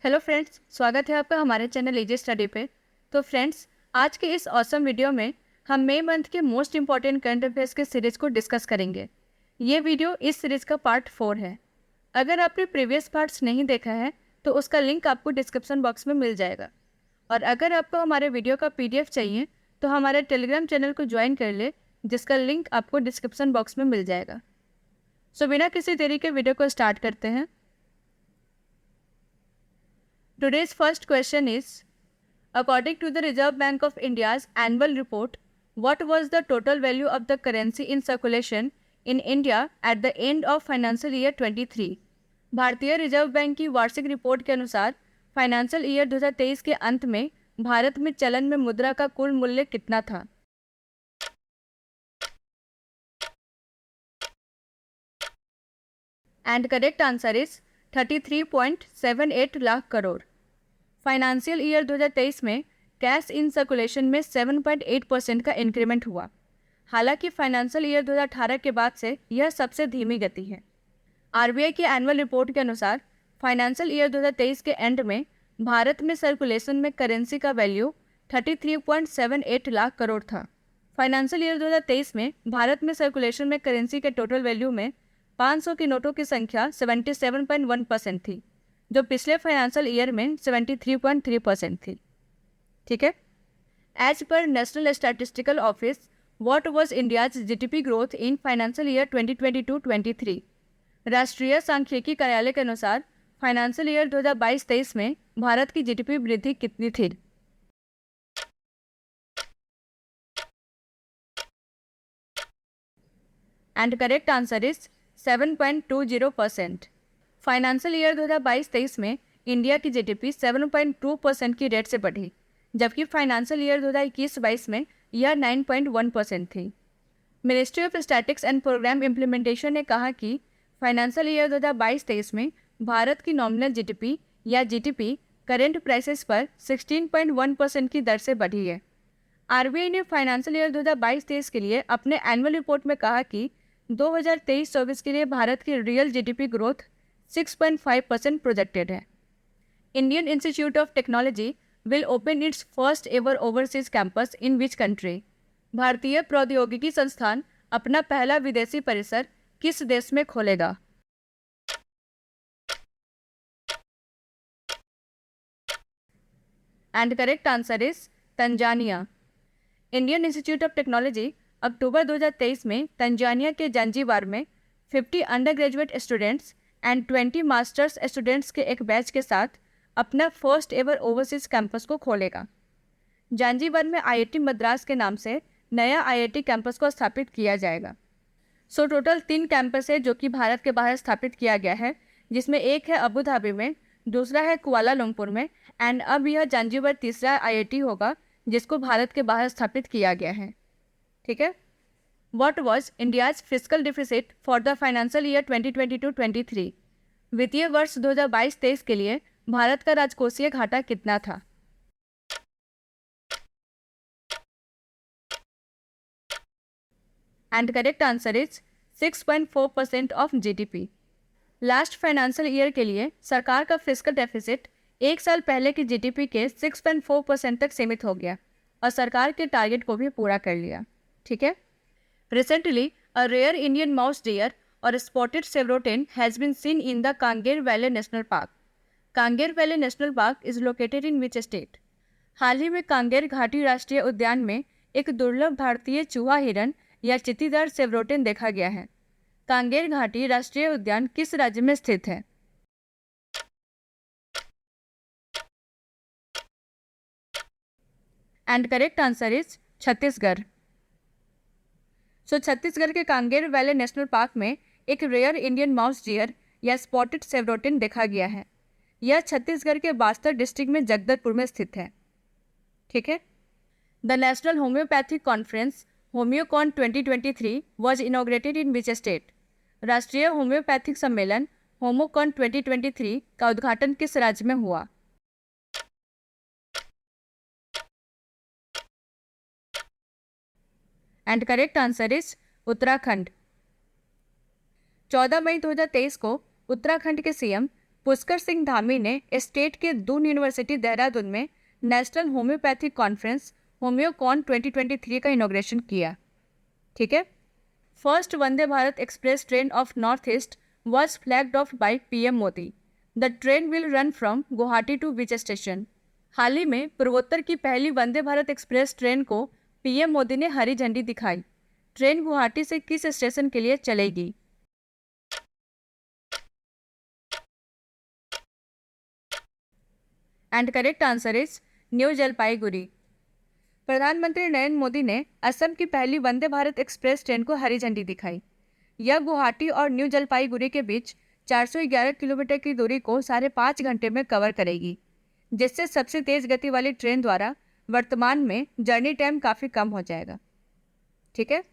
Hello friends, स्वागत है आपका हमारे चैनल इजी स्टडी पे। तो फ्रेंड्स, आज के इस ऑसम वीडियो में हम मई मंथ के मोस्ट इंपॉर्टेंट करंट अफेयर्स के सीरीज को डिस्कस करेंगे। ये वीडियो इस सीरीज का पार्ट 4 है। अगर आपने प्रीवियस पार्ट्स नहीं देखा है तो उसका लिंक आपको डिस्क्रिप्शन बॉक्स में मिल जाएगा। और अगर आपको हमारे वीडियो का PDF चाहिए तो हमारे टेलीग्राम चैनल को ज्वाइन कर ले, जिसका लिंक आपको डिस्क्रिप्शन बॉक्स में मिल जाएगा। सो बिना किसी देरी के वीडियो को स्टार्ट करते हैं। Today's first question is, according to the Reserve Bank of India's annual report, what was the total value of the currency in circulation in India at the end of financial year 23? भारतीय reserve bank की वार्षिक report के अनुसार financial year 2023 के अंत में भारत में चलन में मुद्रा का कुल मूल्य कितना था? And correct answer is 33.78 lakh crore. Financial year 2023 में कैश इन सर्कुलेशन में 7.8% का इंक्रीमेंट हुआ। हालांकि फाइनेंशियल ईयर 2018 के बाद से यह सबसे धीमी गति है। RBI की एनुअल रिपोर्ट के अनुसार फाइनेंशियल ईयर 2023 के एंड में भारत में सर्कुलेशन में करेंसी का वैल्यू 33.78 लाख करोड़ था। फाइनेंशियल ईयर 2023 में भारत में सर्कुलेशन में करेंसी के टोटल वैल्यू में 500 के नोटों की संख्या 77.1% थी, जो पिछले फाइनेंशियल ईयर में 73.3% थी। ठीक है। As per national statistical office, what was India's GDP growth in financial year 2022-23? राष्ट्रीय सांख्यिकी कार्यालय के अनुसार फाइनेंशियल ईयर 2022-23 में भारत की GDP वृद्धि कितनी थी? And correct answer is 7.20%। Financial year 2022-23 में इंडिया की GDP 7.2% की रेट से बढ़ी, जबकि फाइनेंशियल ईयर 2021-22 में यह 9.1% थी। Ministry of statistics and programme implementation ने कहा कि फाइनेंशियल ईयर 2022-23 में भारत की नॉमिनल GDP या GDP करेंट प्राइसेस पर 16.1% की दर से बढ़ी है। RBI ने फाइनेंशियल ईयर 2022-23 के लिए अपने एनुअल रिपोर्ट में कहा कि 2023-24 के लिए भारत की रियल GDP ग्रोथ 6.5% प्रोजेक्टेड है। Indian Institute of technology will open it's first ever overseas campus in which country? भारतीय प्रौद्योगिकी संस्थान अपना पहला विदेशी परिसर किस देश में खोलेगा? And correct answer is Tanzania. Indian Institute of Technology October 2023 में तंजानिया के जंजीबार में 50 undergraduate students and 20 masters students के एक बैच के साथ अपना फर्स्ट एवर ओवरसीज कैंपस को खोलेगा। जंजीबार में IIT मद्रास के नाम से नया IIT कैंपस को स्थापित किया जाएगा। सो टोटल 3 कैंपस है जो कि भारत के बाहर स्थापित किया गया है, जिसमें एक है अबू धाबी में, दूसरा है कुआलालंपुर में, एंड अब यह जंजीबार तीसरा IIT होगा जिसको भारत के बाहर स्थापित किया गया है। ठीक है। What was India's fiscal deficit for the financial year 2022-23? वित्तीय वर्ष 2022-23 के लिए भारत का राजकोषीय घाटा कितना था? And correct answer is 6.4% of GDP। Last financial year के लिए सरकार का फिस्कल डेफिसिट एक साल पहले की GDP के 6.4% तक सीमित हो गया और सरकार के टारगेट को भी पूरा कर लिया। ठीक है। Recently a rare Indian mouse deer और spotted chevrotain has been seen in the Kanger valley national park. Kanger valley national park is located in which state? हाल ही में कांगेर घाटी राष्ट्रीय उद्यान में एक दुर्लभ भारतीय चूहा हिरन या चित्तीदार सेवरोटेन देखा गया है। कांगेर घाटी राष्ट्रीय उद्यान किस राज्य में स्थित है? And correct answer is Chhattisgarh. So Chhattisgarh के कांगेर वैली नेशनल पार्क में एक रेयर इंडियन माउस डियर या स्पॉटेड सेवरोटिन देखा गया है। यह छत्तीसगढ़ के बास्तर डिस्ट्रिक्ट में जगदलपुर में स्थित है। ठीक है। The national homeopathic conference Homeocon 2023 was inaugurated in which state? राष्ट्रीय होम्योपैथिक सम्मेलन होमोकॉन 2023 का उद्घाटन किस राज्य में हुआ? And correct answer is Uttarakhand. 14 मई 2023 को उत्तराखंड के CM पुष्कर सिंह धामी ने स्टेट के दून यूनिवर्सिटी देहरादून में नेशनल होम्योपैथिक कॉन्फ्रेंस होम्योकॉन 2023 का इनॉग्रेशन किया। ठीक है। First Vande Bharat express train of north east was flagged off by PM Modi. The train will run from Guwahati to which station. हाल ही में पूर्वोत्तर की पहली वंदे भारत एक्सप्रेस ट्रेन को पीएम मोदी ने हरी झंडी दिखाई। ट्रेन गुवाहाटी से किस स्टेशन के लिए चलेगी? And correct answer is new Jalpaiguri. प्रधानमंत्री नरेंद्र मोदी ने असम की पहली वंदे भारत एक्सप्रेस ट्रेन को हरी झंडी दिखाई। यह गुवाहाटी और न्यू जलपाईगुड़ी के बीच 411 किलोमीटर की दूरी को 5.5 घंटे में कवर करेगी, जिससे सबसे तेज गति वाली ट्रेन द्वारा वर्तमान में जर्नी टाइम काफ़ी कम हो जाएगा। ठीक है।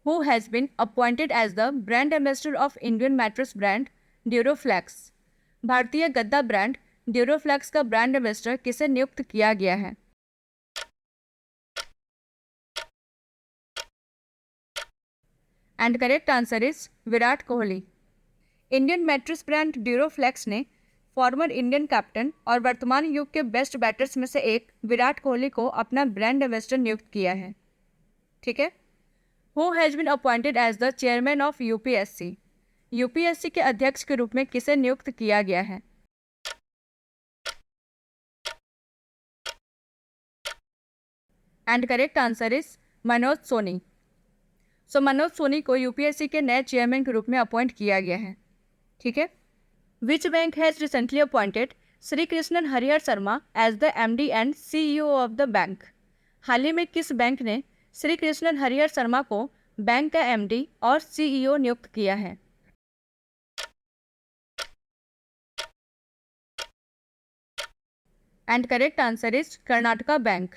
Who has been appointed as the brand ambassador of Indian mattress brand Duroflex. भारतीय गद्दा ब्रांड ड्यूरोफ्लैक्स का ब्रांड एम्बेसडर किसे नियुक्त किया गया है? And correct answer is Virat Kohli. Indian mattress brand Duroflex ने फॉर्मर इंडियन कैप्टन और वर्तमान युग के बेस्ट बैटर्स में से एक विराट कोहली को अपना ब्रांड एम्बेसडर नियुक्त किया है। ठीक है। Who has been appointed as the chairman of UPSC. UPSC के अध्यक्ष के रूप में किसे नियुक्त किया गया है? And correct answer is Manoj Soni. Manoj Soni को यूपीएससी के नए चेयरमैन के रूप में अपॉइंट किया गया है। ठीक है। Which bank has recently appointed Shri Krishnan Harihar Sharma as the MD and CEO of the bank. हाल ही में किस बैंक ने श्री कृष्णन हरिहर शर्मा को बैंक का एमडी और सीईओ नियुक्त किया है? And correct answer is Karnataka bank.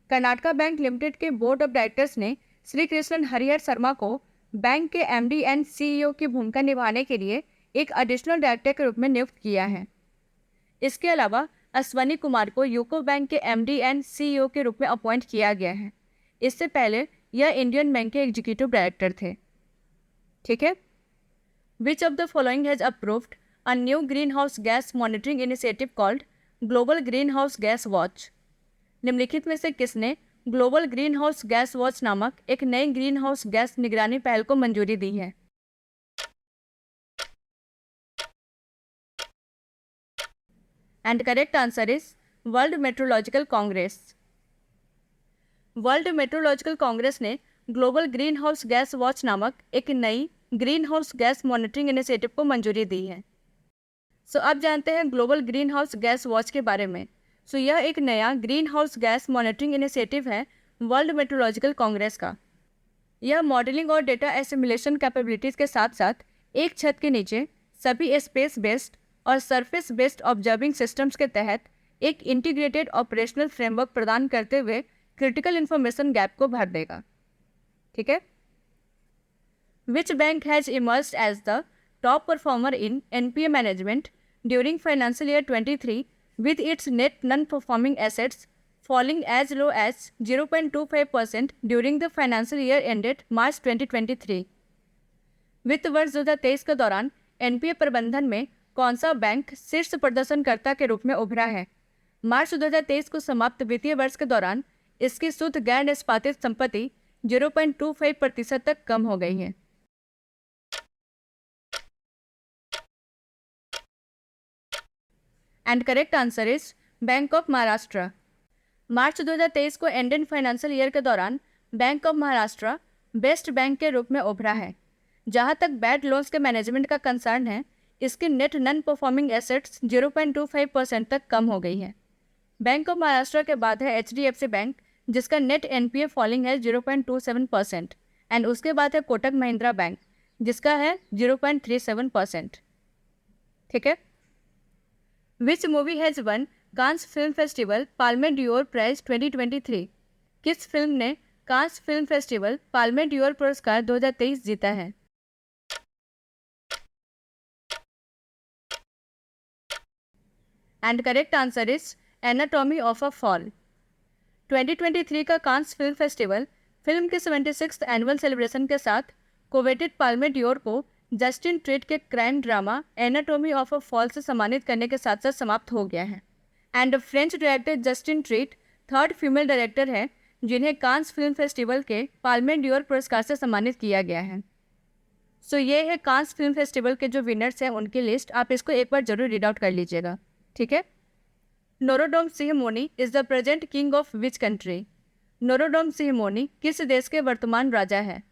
Karnataka bank limited के बोर्ड ऑफ डायरेक्टर्स ने श्री कृष्णन हरिहर शर्मा को बैंक के एमडी एंड सीईओ की भूमिका निभाने के लिए एक एडिशनल डायरेक्टर के रूप में नियुक्त किया है। इसके अलावा अश्वनी कुमार को यूको बैंक के एमडी एंड सीईओ के रूप में अपॉइंट किया गया है। इससे पहले यह इंडियन बैंक के एग्जीक्यूटिव डायरेक्टर थे। ठीक है। Which of the following has approved a new green house gas monitoring initiative called global green house gas watch. निम्नलिखित में से किसने global green house gas watch नामक एक नई ग्रीन हाउस गैस निगरानी पहल को मंजूरी दी है? And correct answer is world meteorological congress. World meteorological congress ने global green house gas watch नामक एक नई green house gas monitoring initiative को मंजूरी दी है। अब जानते हैं global green house gas watch के बारे में। यह एक नया green house gas monitoring initiative है वर्ल्ड मेट्रोलॉजिकल कांग्रेस का। यह मॉडलिंग और डेटा एसिमुलेशन कैपेबिलिटीज के साथ साथ एक छत के नीचे सभी स्पेस बेस्ड और सरफेस बेस्ड ऑब्जर्विंग सिस्टम्स के तहत एक इंटीग्रेटेड ऑपरेशनल फ्रेमवर्क प्रदान करते हुए क्रिटिकल इंफॉर्मेशन गैप को भर देगा। ठीक है। Which bank has emerged as the top performer in NPA management during financial year 23 with its net non-performing assets falling as low as 0.25% during the financial year ended March 2023। वित्त वर्ष 2023 के दौरान NPA प्रबंधन में कौन सा बैंक शीर्ष प्रदर्शनकर्ता के रूप में उभरा है? मार्च 2023 को समाप्त वित्तीय वर्ष के दौरान इसकी शुद्ध गैर निष्पादित संपत्ति 0.25% तक कम हो गई है। And correct answer is bank of Maharashtra. March 2023 को एंडेड फाइनेंशियल ईयर के दौरान bank of Maharashtra best bank के रूप में उभरा है। जहां तक बैड लोन्स के मैनेजमेंट का कंसर्न है, इसकी नेट नॉन परफॉर्मिंग एसेट्स 0.25% तक कम हो गई है। बैंक ऑफ महाराष्ट्र के बाद है एचडीएफसी बैंक, जिसका नेट एनपीए फॉलिंग है 0.27%, एंड उसके बाद है कोटक महिंद्रा बैंक, जिसका है 0.37%। ठीक है। Which movie has won Cannes film festival Palme d'Or prize 2023। किस फिल्म ने Cannes film festival Palme d'Or पुरस्कार 2023 जीता है? And correct answer is anatomy of a fall. 2023 का कांस फिल्म फेस्टिवल फिल्म के 76th एनुअल सेलिब्रेशन के साथ कोवेटेड पाल्मे डियोर को जस्टिन ट्रीट के crime drama anatomy of a fall से सम्मानित करने के साथ साथ समाप्त हो गया है। And French director Justin treat third female director है जिन्हें कांस फिल्म फेस्टिवल के पाल्मे डियोर पुरस्कार से सम्मानित किया गया है। सो ये है कांस फिल्म फेस्टिवल के जो विनर्स हैं उनकी लिस्ट, आप इसको एक बार जरूर रीड आउट कर लीजिएगा, ठीक है। Norodom Sihamoni is the present king of which country? Norodom Sihamoni किस देश के वर्तमान राजा है?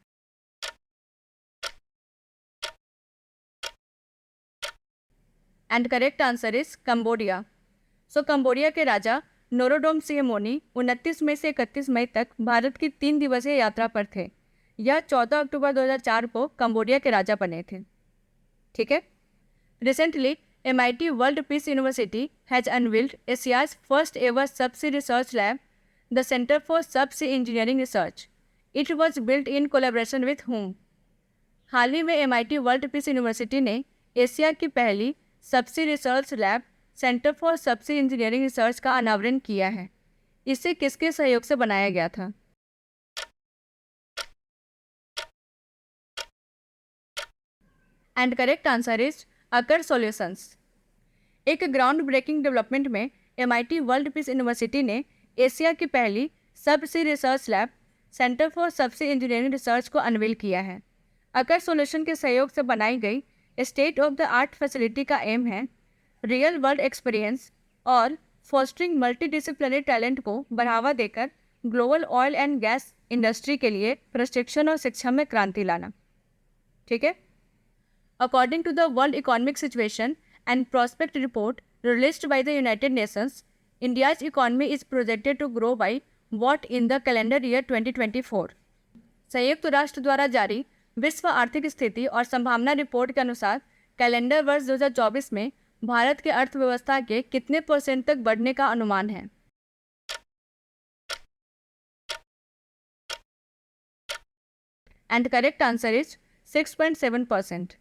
And correct answer is Cambodia. So Cambodia के राजा नोरोडोम सिहमोनी 29 मई से 31 मई तक भारत की 3 दिवसीय यात्रा पर थे। यह 14 अक्टूबर 2004 को कंबोडिया के राजा बने थे, ठीक है। Recently MIT World Peace University has unveiled Asia's first ever subsea research lab, the Center for Subsea Engineering Research. It was built in collaboration with whom? हाल ही में MIT World Peace University ने Asia की पहली subsea research lab centre for subsea engineering research का अनावरण किया है। इसे किसके सहयोग से बनाया गया था? And correct answer is Aker solutions. एक ग्राउंड ब्रेकिंग डेवलपमेंट में MIT वर्ल्ड पीस यूनिवर्सिटी ने एशिया की पहली subsea research lab centre for subsea engineering research को अनवील किया है। अकर सॉल्यूशन के सहयोग से बनाई गई state of the art facility का एम है रियल वर्ल्ड एक्सपीरियंस और फॉस्टरिंग मल्टीडिसिप्लिनरी टैलेंट को बढ़ावा देकर global oil and gas industry के लिए प्रशिक्षण और शिक्षा में क्रांति लाना, ठीक है। According to the world economic situation and prospect report released by the United Nations, India's economy is projected to grow by what in the calendar year 2024? संयुक्त राष्ट्र द्वारा जारी विश्व आर्थिक स्थिति और संभावना रिपोर्ट के अनुसार कैलेंडर वर्ष 2024 में भारत के अर्थव्यवस्था के कितने % तक बढ़ने का अनुमान है? And correct answer is 6.7%।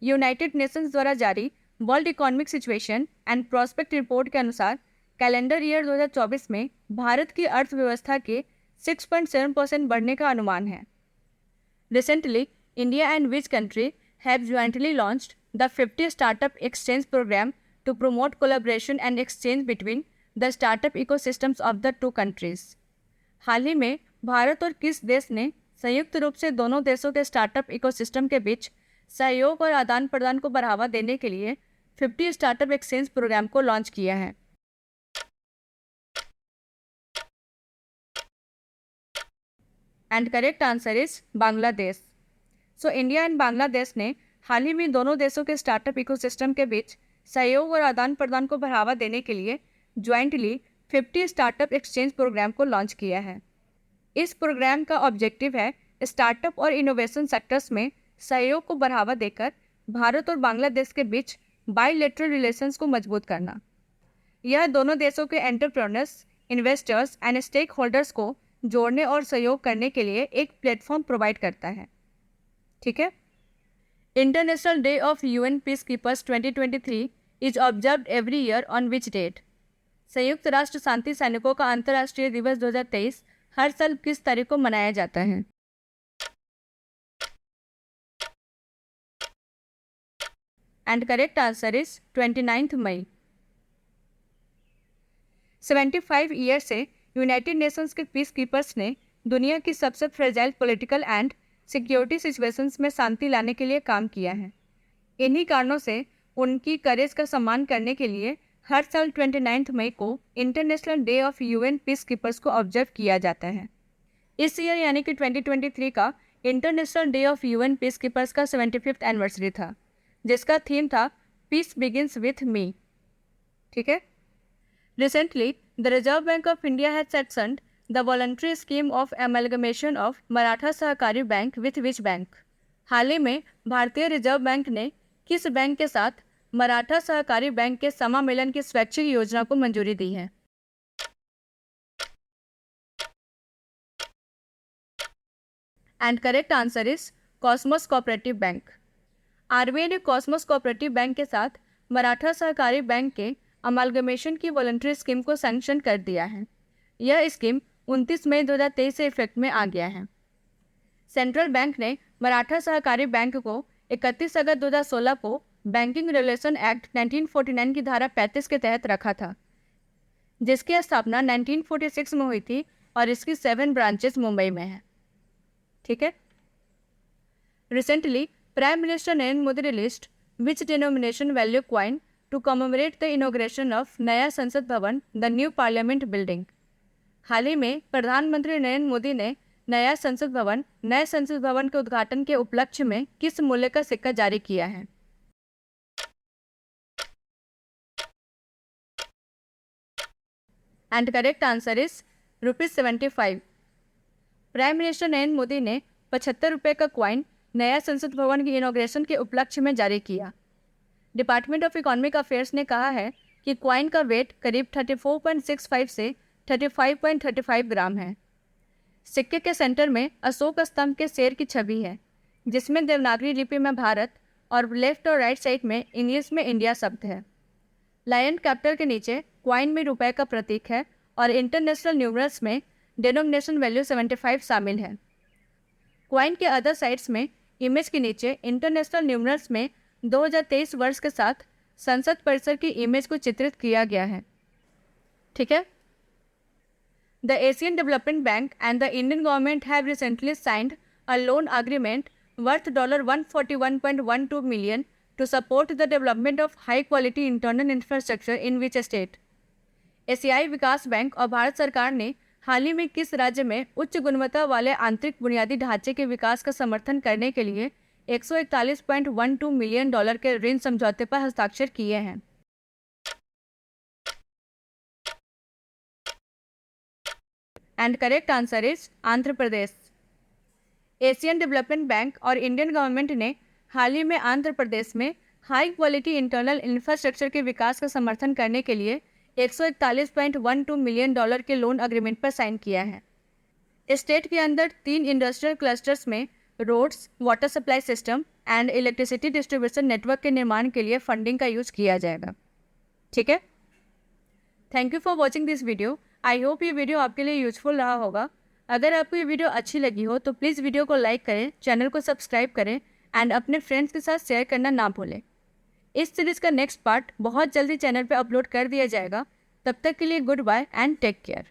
United Nations द्वारा जारी world economic situation and prospect report के अनुसार कैलेंडर ईयर 2024 में भारत की अर्थव्यवस्था के 6.7% बढ़ने का अनुमान है। Recently India and which country have jointly launched the 50 startup exchange program to promote collaboration and exchange between the startup ecosystems of the 2 countries. हाल ही में भारत और किस देश ने संयुक्त रूप से दोनों देशों के स्टार्टअप इकोसिस्टम के बीच सहयोग और आदान प्रदान को बढ़ावा देने के लिए 50 स्टार्टअप एक्सचेंज प्रोग्राम को लॉन्च किया है? And correct answer is Bangladesh. So India and Bangladesh ने हाल ही में दोनों देशों के स्टार्टअप इकोसिस्टम के बीच सहयोग और आदान प्रदान को बढ़ावा देने के लिए ज्वाइंटली 50 स्टार्टअप एक्सचेंज प्रोग्राम को लॉन्च किया है। इस प्रोग्राम का ऑब्जेक्टिव है स्टार्टअप और इनोवेशन सेक्टर्स में सहयोग को बढ़ावा देकर भारत और बांग्लादेश के बीच बायलैटरल रिलेशंस को मजबूत करना। यह दोनों देशों के entrepreneurs, investors and stakeholders को जोड़ने और सहयोग करने के लिए एक प्लेटफॉर्म प्रोवाइड करता है, ठीक है। International day of UN peacekeepers 2023 is observed every year on which date? संयुक्त राष्ट्र शांति सैनिकों का अंतर्राष्ट्रीय दिवस 2023 हर साल किस तारीख को मनाया जाता है? एंड करेक्ट आंसर इज 29 मई। 75 ईयर से यूनाइटेड नेशंस के पीस कीपर्स ने दुनिया की सबसे fragile political and security situations में शांति लाने के लिए काम किया है। इन्हीं कारणों से उनकी करेज का सम्मान करने के लिए हर साल 29 मई को international day of UN peace keepers को ऑब्जर्व किया जाता है। इस ईयर यानी कि 2023 का international day of UN peace keepers का 75th एनिवर्सरी था, जिसका थीम था पीस बिगिंस विथ मी, ठीक है। Recently the reserve bank of India has sanctioned the voluntary scheme of amalgamation of Maratha Sahakari bank with which bank? हाल ही में भारतीय रिजर्व बैंक ने किस बैंक के साथ मराठा सहकारी बैंक के समामेलन की स्वैच्छिक योजना को मंजूरी दी है? And correct answer is Cosmos cooperative bank. RBI ने कॉस्मोस कोऑपरेटिव बैंक के साथ मराठा सहकारी बैंक के अमालगमेशन की वॉलंटरी स्कीम को सैंक्शन कर दिया है। यह स्कीम 29 मई 2023 से इफेक्ट में आ गया है। सेंट्रल बैंक ने मराठा सहकारी बैंक को 31 अगस्त 2016 को बैंकिंग रेगुलेशन एक्ट 1949 की धारा 35 के तहत रखा था, जिसकी स्थापना 1946 में हुई थी और इसकी 7 ब्रांचेस मुंबई में हैं। ठीक है। Recently prime minister Narendra Modi released which denomination value coin to commemorate the inauguration of Naya Sansad Bhavan, the new parliament building. हाल ही में प्रधानमंत्री नरेंद्र मोदी ने नए संसद भवन के उद्घाटन के उपलक्ष्य में किस मूल्य का सिक्का जारी किया है? And correct answer is ₹75। Prime minister Narendra Modi ने 75 रुपये का क्वाइन नया संसद भवन की इनॉग्रेशन के उपलक्ष्य में जारी किया। डिपार्टमेंट ऑफ इकोनॉमिक अफेयर्स ने कहा है कि क्वाइन का वेट करीब 34.65 से 35.35 ग्राम है। सिक्के के सेंटर में अशोक स्तंभ के शेर की छवि है, जिसमें देवनागरी लिपि में भारत और लेफ्ट और राइट साइड में इंग्लिश में इंडिया शब्द है। लायन कैपिटल के नीचे क्वाइन में रुपए का प्रतीक है और इंटरनेशनल न्यूमरल्स में डिनोमिनेशन वैल्यू 75 शामिल है। क्वाइन के अदर साइड्स में इमेज के नीचे इंटरनेशनल न्यूमरल्स में 2023 वर्ष के साथ संसद परिसर की इमेज को चित्रित किया गया है। ठीक है। The Asian development bank and the Indian government have recently signed a loan agreement worth $141.12 million to support the development of high quality internal infrastructure in which state? एशियाई विकास बैंक और भारत सरकार ने हाल ही में किस राज्य में उच्च गुणवत्ता वाले आंतरिक बुनियादी ढांचे के विकास का समर्थन करने के लिए $141.12 मिलियन के ऋण समझौते पर हस्ताक्षर किए हैं? And correct answer is Andhra Pradesh. Asian development bank और इंडियन गवर्नमेंट ने हाल ही में आंध्र प्रदेश में हाई क्वालिटी इंटरनल इंफ्रास्ट्रक्चर के विकास का समर्थन करने के लिए $141.12 मिलियन के लोन अग्रीमेंट पर साइन किया है। स्टेट के अंदर 3 इंडस्ट्रियल क्लस्टर्स में roads, water supply system and electricity distribution network के निर्माण के लिए फंडिंग का यूज किया जाएगा। ठीक है। Thank you for watching this video. I hope ये वीडियो आपके लिए यूजफुल रहा होगा। अगर आपको ये वीडियो अच्छी लगी हो तो प्लीज़ वीडियो को लाइक करें, चैनल को सब्सक्राइब करें एंड अपने फ्रेंड्स के साथ शेयर करना ना भूलें। इस सीरीज़ का नेक्स्ट पार्ट बहुत जल्दी चैनल पर अपलोड कर दिया जाएगा। तब तक के लिए good bye and take care.